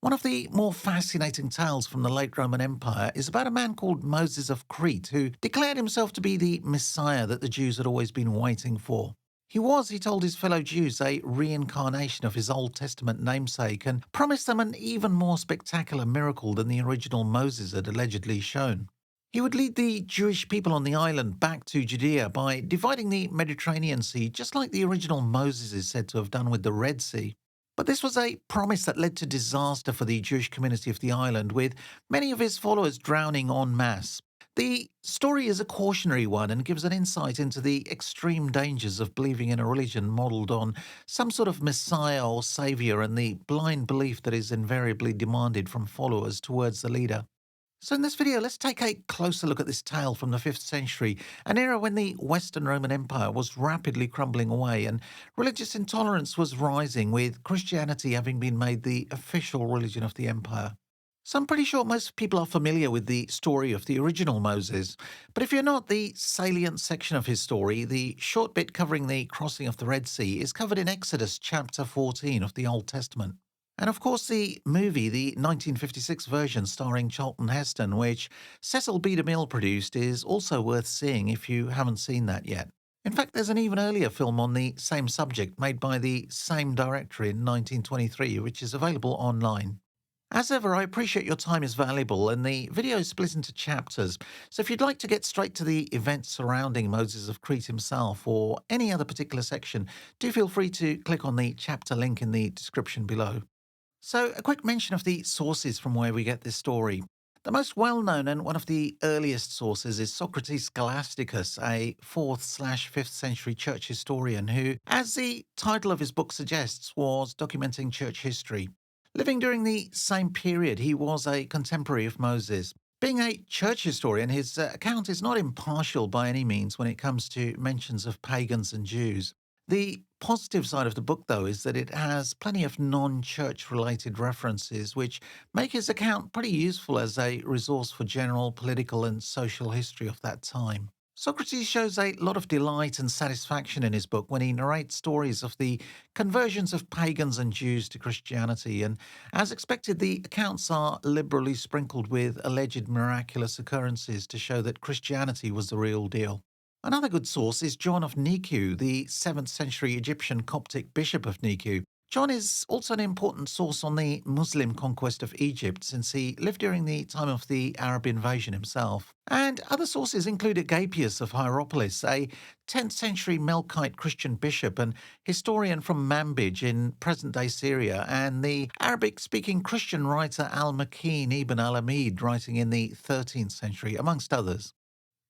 One of the more fascinating tales from the late Roman Empire is about a man called Moses of Crete who declared himself to be the Messiah that the Jews had always been waiting for. He told his fellow Jews, a reincarnation of his Old Testament namesake and promised them an even more spectacular miracle than the original Moses had allegedly shown. He would lead the Jewish people on the island back to Judea by dividing the Mediterranean Sea, just like the original Moses is said to have done with the Red Sea. But this was a promise that led to disaster for the Jewish community of the island, with many of his followers drowning en masse. The story is a cautionary one and gives an insight into the extreme dangers of believing in a religion modelled on some sort of messiah or saviour and the blind belief that is invariably demanded from followers towards the leader. So in this video, let's take a closer look at this tale from the 5th century, an era when the Western Roman Empire was rapidly crumbling away and religious intolerance was rising, with Christianity having been made the official religion of the empire. So I'm pretty sure most people are familiar with the story of the original Moses, but if you're not, the salient section of his story, the short bit covering the crossing of the Red Sea, is covered in Exodus chapter 14 of the Old Testament. And of course, the movie, the 1956 version starring Charlton Heston, which Cecil B. DeMille produced, is also worth seeing if you haven't seen that yet. In fact, there's an even earlier film on the same subject made by the same director in 1923, which is available online. As ever, I appreciate your time is valuable, and the video is split into chapters, so if you'd like to get straight to the events surrounding Moses of Crete himself or any other particular section, do feel free to click on the chapter link in the description below. So, a quick mention of the sources from where we get this story. The most well-known and one of the earliest sources is Socrates Scholasticus, a 4th/5th century church historian who, as the title of his book suggests, was documenting church history. Living during the same period, he was a contemporary of Moses. Being a church historian, his account is not impartial by any means when it comes to mentions of pagans and Jews. The positive side of the book, though, is that it has plenty of non-church related references, which make his account pretty useful as a resource for general political and social history of that time. Socrates shows a lot of delight and satisfaction in his book when he narrates stories of the conversions of pagans and Jews to Christianity, and as expected, the accounts are liberally sprinkled with alleged miraculous occurrences to show that Christianity was the real deal. Another good source is John of Niku, the 7th century Egyptian Coptic bishop of Niku. John is also an important source on the Muslim conquest of Egypt, since he lived during the time of the Arab invasion himself. And other sources include Agapius of Hierapolis, a 10th century Melkite Christian bishop and historian from Manbij in present-day Syria, and the Arabic-speaking Christian writer al-Makin ibn al-Amid, writing in the 13th century, amongst others.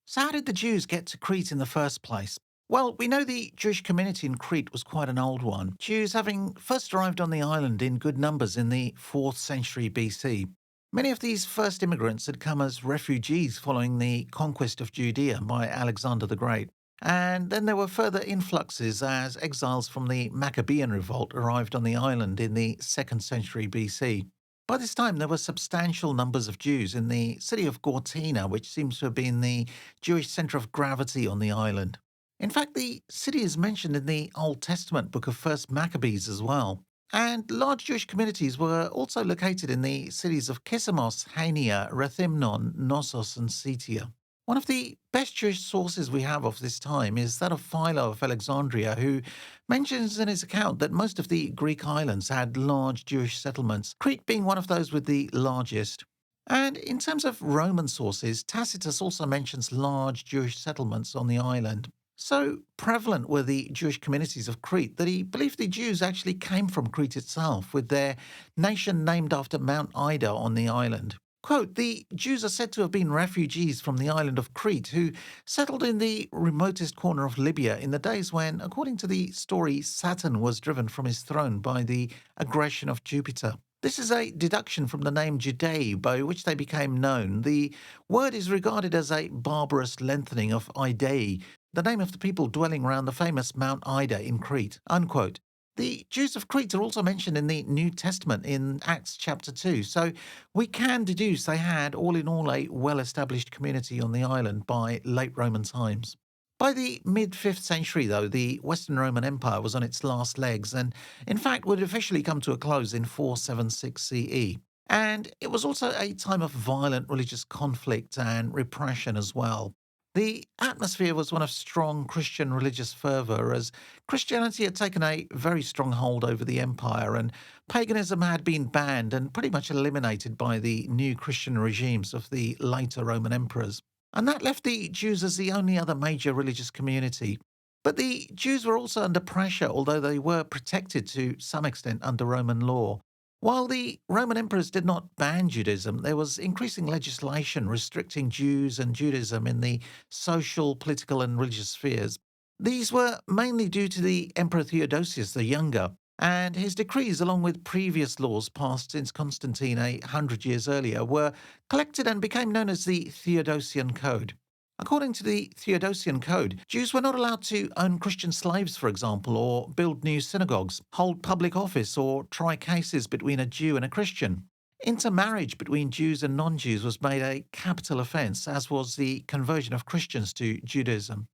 So how did the Jews get to Crete in the first place? Well, we know the Jewish community in Crete was quite an old one, Jews having first arrived on the island in good numbers in the 4th century BC. Many of these first immigrants had come as refugees following the conquest of Judea by Alexander the Great. And then there were further influxes as exiles from the Maccabean revolt arrived on the island in the 2nd century BC. By this time, there were substantial numbers of Jews in the city of Gortyna, which seems to have been the Jewish centre of gravity on the island. In fact, the city is mentioned in the Old Testament book of 1st Maccabees as well. And large Jewish communities were also located in the cities of Kissamos, Hania, Rethymnon, Knossos, and Setia. One of the best Jewish sources we have of this time is that of Philo of Alexandria, who mentions in his account that most of the Greek islands had large Jewish settlements, Crete being one of those with the largest. And in terms of Roman sources, Tacitus also mentions large Jewish settlements on the island. So prevalent were the Jewish communities of Crete that he believed the Jews actually came from Crete itself, with their nation named after Mount Ida on the island. Quote, the Jews are said to have been refugees from the island of Crete who settled in the remotest corner of Libya in the days when, according to the story, Saturn was driven from his throne by the aggression of Jupiter. This is a deduction from the name Judea, by which they became known. The word is regarded as a barbarous lengthening of Idai, the name of the people dwelling around the famous Mount Ida in Crete, unquote. The Jews of Crete are also mentioned in the New Testament in Acts chapter 2, so we can deduce they had, all in all, a well-established community on the island by late Roman times. By the mid 5th century, though, the Western Roman Empire was on its last legs and, in fact, would officially come to a close in 476 CE. And it was also a time of violent religious conflict and repression as well. The atmosphere was one of strong Christian religious fervour, as Christianity had taken a very strong hold over the empire, and paganism had been banned and pretty much eliminated by the new Christian regimes of the later Roman emperors. And that left the Jews as the only other major religious community. But the Jews were also under pressure, although they were protected to some extent under Roman law. While the Roman emperors did not ban Judaism, there was increasing legislation restricting Jews and Judaism in the social, political, and religious spheres. These were mainly due to the Emperor Theodosius the Younger, and his decrees, along with previous laws passed since Constantine 100 years earlier, were collected and became known as the Theodosian Code. According to the Theodosian Code, Jews were not allowed to own Christian slaves, for example, or build new synagogues, hold public office, or try cases between a Jew and a Christian. Intermarriage between Jews and non-Jews was made a capital offence, as was the conversion of Christians to Judaism.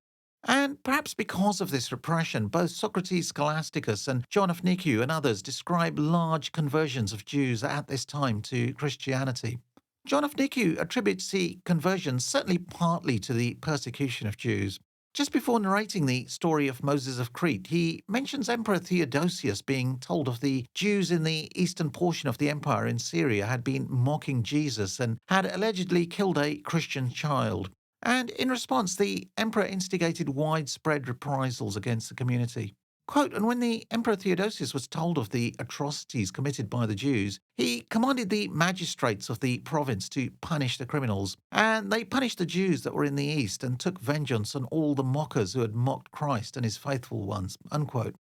And perhaps because of this repression, both Socrates Scholasticus and John of Nicaea and others describe large conversions of Jews at this time to Christianity. John of Nicaea attributes the conversion certainly partly to the persecution of Jews. Just before narrating the story of Moses of Crete, he mentions Emperor Theodosius being told of the Jews in the eastern portion of the empire in Syria had been mocking Jesus and had allegedly killed a Christian child. And in response, the emperor instigated widespread reprisals against the community. Quote, and when the Emperor Theodosius was told of the atrocities committed by the Jews, he commanded the magistrates of the province to punish the criminals, and they punished the Jews that were in the east and took vengeance on all the mockers who had mocked Christ and his faithful ones. Unquote.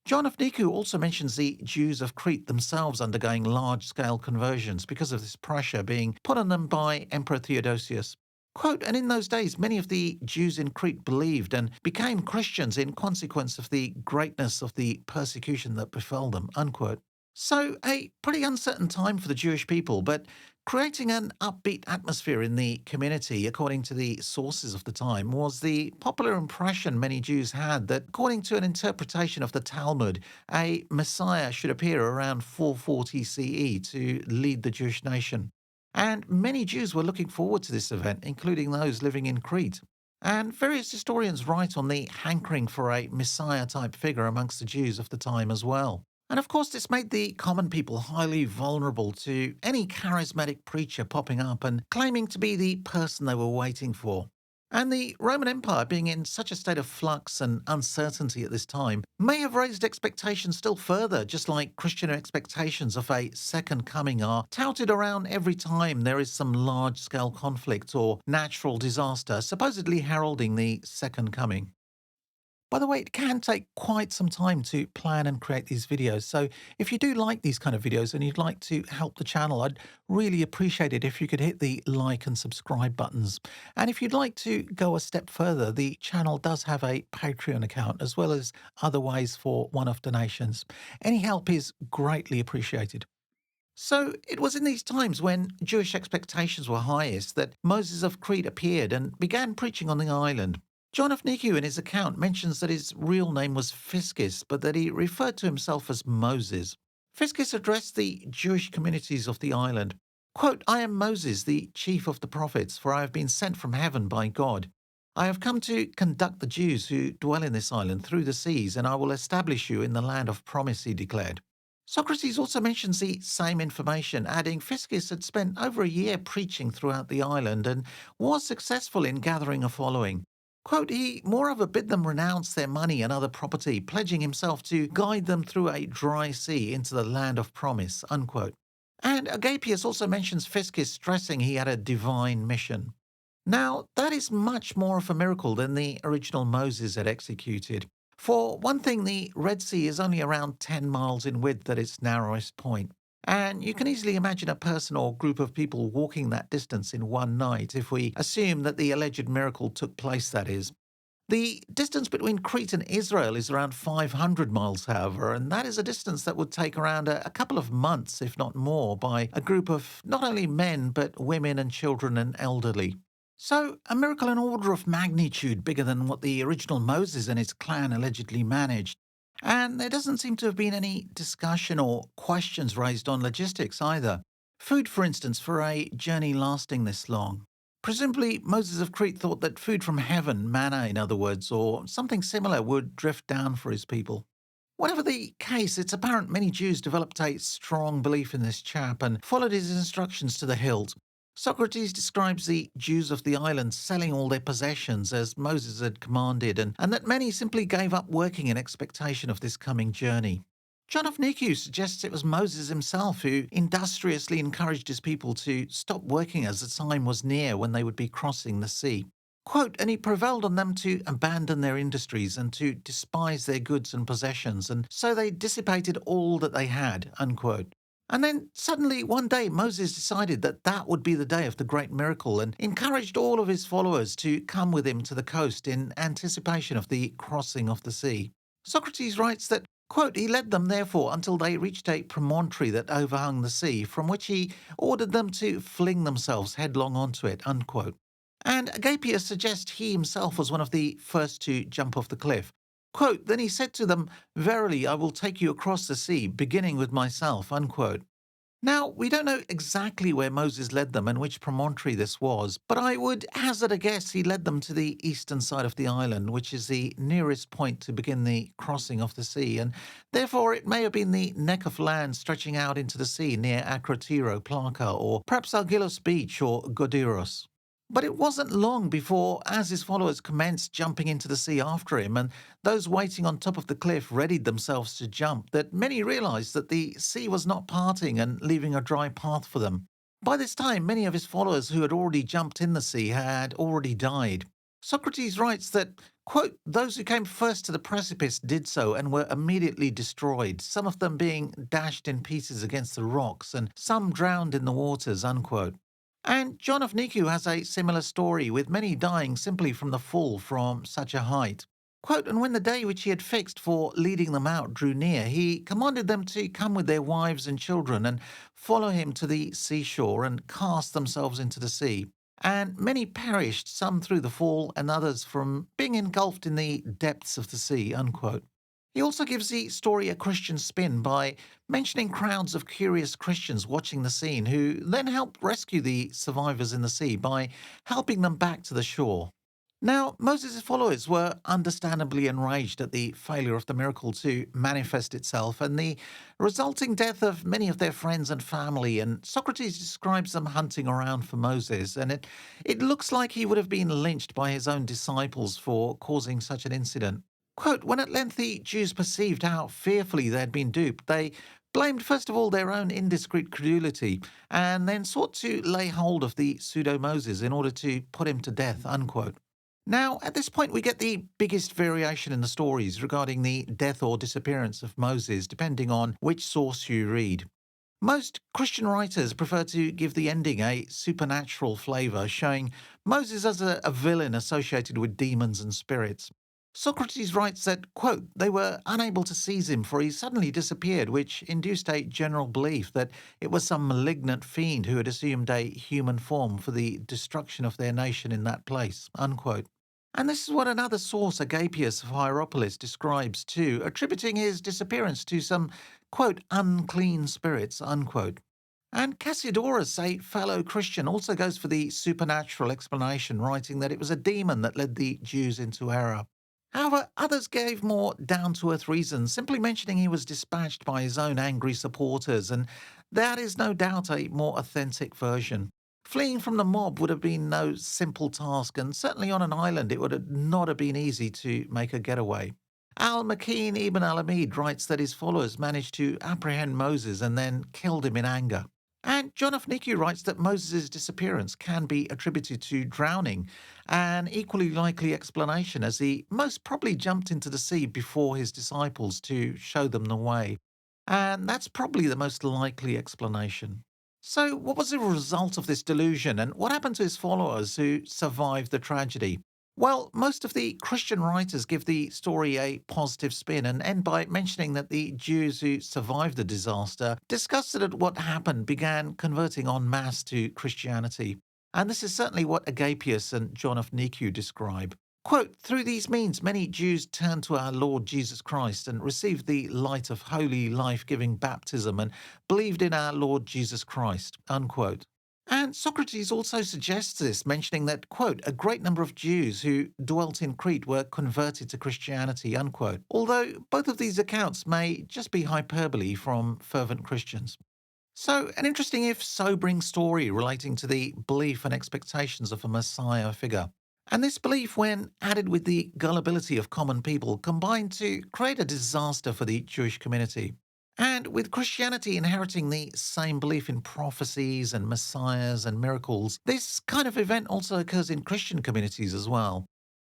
John of Nicaea also mentions the Jews of Crete themselves undergoing large-scale conversions because of this pressure being put on them by Emperor Theodosius. Quote, and in those days, many of the Jews in Crete believed and became Christians in consequence of the greatness of the persecution that befell them, unquote. So a pretty uncertain time for the Jewish people, but creating an upbeat atmosphere in the community, according to the sources of the time, was the popular impression many Jews had that, according to an interpretation of the Talmud, a Messiah should appear around 440 CE to lead the Jewish nation. And many Jews were looking forward to this event, including those living in Crete. And various historians write on the hankering for a Messiah-type figure amongst the Jews of the time as well. And of course, this made the common people highly vulnerable to any charismatic preacher popping up and claiming to be the person they were waiting for. And the Roman Empire, being in such a state of flux and uncertainty at this time, may have raised expectations still further, just like Christian expectations of a second coming are touted around every time there is some large-scale conflict or natural disaster, supposedly heralding the second coming. By the way, it can take quite some time to plan and create these videos, so if you do like these kind of videos and you'd like to help the channel, I'd really appreciate it if you could hit the like and subscribe buttons. And if you'd like to go a step further, the channel does have a Patreon account as well as other ways for one-off donations. Any help is greatly appreciated. So it was in these times when Jewish expectations were highest that Moses of Crete appeared and began preaching on the island. John of Nicaea in his account mentions that his real name was Fiscus, but that he referred to himself as Moses. Fiscus addressed the Jewish communities of the island. Quote, I am Moses, the chief of the prophets, for I have been sent from heaven by God. I have come to conduct the Jews who dwell in this island through the seas, and I will establish you in the land of promise, he declared. Socrates also mentions the same information, adding Fiscus had spent over a year preaching throughout the island and was successful in gathering a following. Quote, he moreover bid them renounce their money and other property, pledging himself to guide them through a dry sea into the land of promise, unquote. And Agapius also mentions Fiscus stressing he had a divine mission. Now, that is much more of a miracle than the original Moses had executed. For one thing, the Red Sea is only around 10 miles in width at its narrowest point. And you can easily imagine a person or group of people walking that distance in one night, if we assume that the alleged miracle took place, that is. The distance between Crete and Israel is around 500 miles, however, and that is a distance that would take around a couple of months, if not more, by a group of not only men, but women and children and elderly. So, a miracle an order of magnitude bigger than what the original Moses and his clan allegedly managed. And there doesn't seem to have been any discussion or questions raised on logistics either. Food, for instance, for a journey lasting this long. Presumably, Moses of Crete thought that food from heaven, manna in other words, or something similar would drift down for his people. Whatever the case, it's apparent many Jews developed a strong belief in this chap and followed his instructions to the hilt. Socrates describes the Jews of the island selling all their possessions as Moses had commanded, and that many simply gave up working in expectation of this coming journey. John of Nicu suggests it was Moses himself who industriously encouraged his people to stop working as the time was near when they would be crossing the sea. Quote, and he prevailed on them to abandon their industries and to despise their goods and possessions, and so they dissipated all that they had, unquote. And then suddenly one day Moses decided that that would be the day of the great miracle and encouraged all of his followers to come with him to the coast in anticipation of the crossing of the sea. Socrates writes that, quote, he led them therefore until they reached a promontory that overhung the sea, from which he ordered them to fling themselves headlong onto it, unquote. And Agapius suggests he himself was one of the first to jump off the cliff. Quote, then he said to them, verily, I will take you across the sea, beginning with myself, unquote. Now, we don't know exactly where Moses led them and which promontory this was, but I would hazard a guess he led them to the eastern side of the island, which is the nearest point to begin the crossing of the sea, and therefore it may have been the neck of land stretching out into the sea near Acrotiro Plaka, or perhaps Argilus Beach or Godiros. But it wasn't long before, as his followers commenced jumping into the sea after him, and those waiting on top of the cliff readied themselves to jump, that many realized that the sea was not parting and leaving a dry path for them. By this time, many of his followers who had already jumped in the sea had already died. Socrates writes that, quote, those who came first to the precipice did so and were immediately destroyed, some of them being dashed in pieces against the rocks, and some drowned in the waters, unquote. And John of Nicu has a similar story, with many dying simply from the fall from such a height. Quote, and when the day which he had fixed for leading them out drew near, he commanded them to come with their wives and children and follow him to the seashore and cast themselves into the sea. And many perished, some through the fall and others from being engulfed in the depths of the sea, unquote. He also gives the story a Christian spin by mentioning crowds of curious Christians watching the scene who then helped rescue the survivors in the sea by helping them back to the shore. Now, Moses' followers were understandably enraged at the failure of the miracle to manifest itself and the resulting death of many of their friends and family, and Socrates describes them hunting around for Moses, and it looks like he would have been lynched by his own disciples for causing such an incident. Quote, when at length the Jews perceived how fearfully they had been duped, they blamed first of all their own indiscreet credulity, and then sought to lay hold of the pseudo-Moses in order to put him to death, unquote. Now, at this point, we get the biggest variation in the stories regarding the death or disappearance of Moses, depending on which source you read. Most Christian writers prefer to give the ending a supernatural flavour, showing Moses as a villain associated with demons and spirits. Socrates writes that, quote, they were unable to seize him for he suddenly disappeared, which induced a general belief that it was some malignant fiend who had assumed a human form for the destruction of their nation in that place, unquote. And this is what another source, Agapius of Hierapolis, describes too, attributing his disappearance to some, quote, unclean spirits, unquote. And Cassiodorus, a fellow Christian, also goes for the supernatural explanation, writing that it was a demon that led the Jews into error. However, others gave more down-to-earth reasons, simply mentioning he was dispatched by his own angry supporters, and that is no doubt a more authentic version. Fleeing from the mob would have been no simple task, and certainly on an island it would have not have been easy to make a getaway. Al-Makin ibn al-Amid writes that his followers managed to apprehend Moses and then killed him in anger. And John of Nicu writes that Moses' disappearance can be attributed to drowning, an equally likely explanation, as he most probably jumped into the sea before his disciples to show them the way. And that's probably the most likely explanation. So, what was the result of this delusion, and what happened to his followers who survived the tragedy? Well, most of the Christian writers give the story a positive spin and end by mentioning that the Jews who survived the disaster, disgusted at what happened, began converting en masse to Christianity. And this is certainly what Agapius and John of Nicu describe. Quote, through these means, many Jews turned to our Lord Jesus Christ and received the light of holy, life-giving baptism and believed in our Lord Jesus Christ, unquote. And Socrates also suggests this, mentioning that, quote, a great number of Jews who dwelt in Crete were converted to Christianity, unquote. Although both of these accounts may just be hyperbole from fervent Christians. So, an interesting if sobering story relating to the belief and expectations of a Messiah figure. And this belief, when added with the gullibility of common people, combined to create a disaster for the Jewish community. And with Christianity inheriting the same belief in prophecies and messiahs and miracles, this kind of event also occurs in Christian communities as well.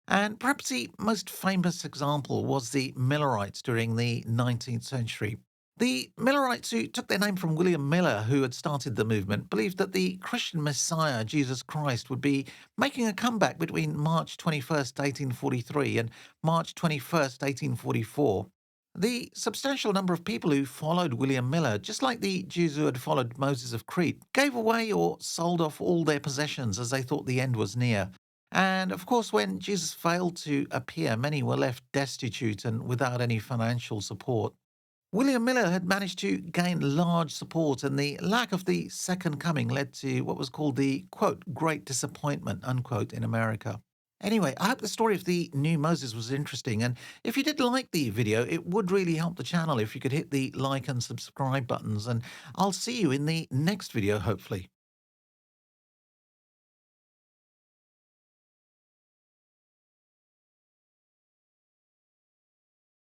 And perhaps the most famous example was the Millerites during the 19th century. The Millerites, who took their name from William Miller, who had started the movement, believed that the Christian Messiah, Jesus Christ, would be making a comeback between March 21st, 1843 and March 21st, 1844. The substantial number of people who followed William Miller, just like the Jews who had followed Moses of Crete, gave away or sold off all their possessions as they thought the end was near. And of course, when Jesus failed to appear, many were left destitute and without any financial support. William Miller had managed to gain large support, and the lack of the second coming led to what was called the, quote, great disappointment, unquote, in America. Anyway, I hope the story of the new Moses was interesting, and if you did like the video, it would really help the channel if you could hit the like and subscribe buttons, and I'll see you in the next video, hopefully.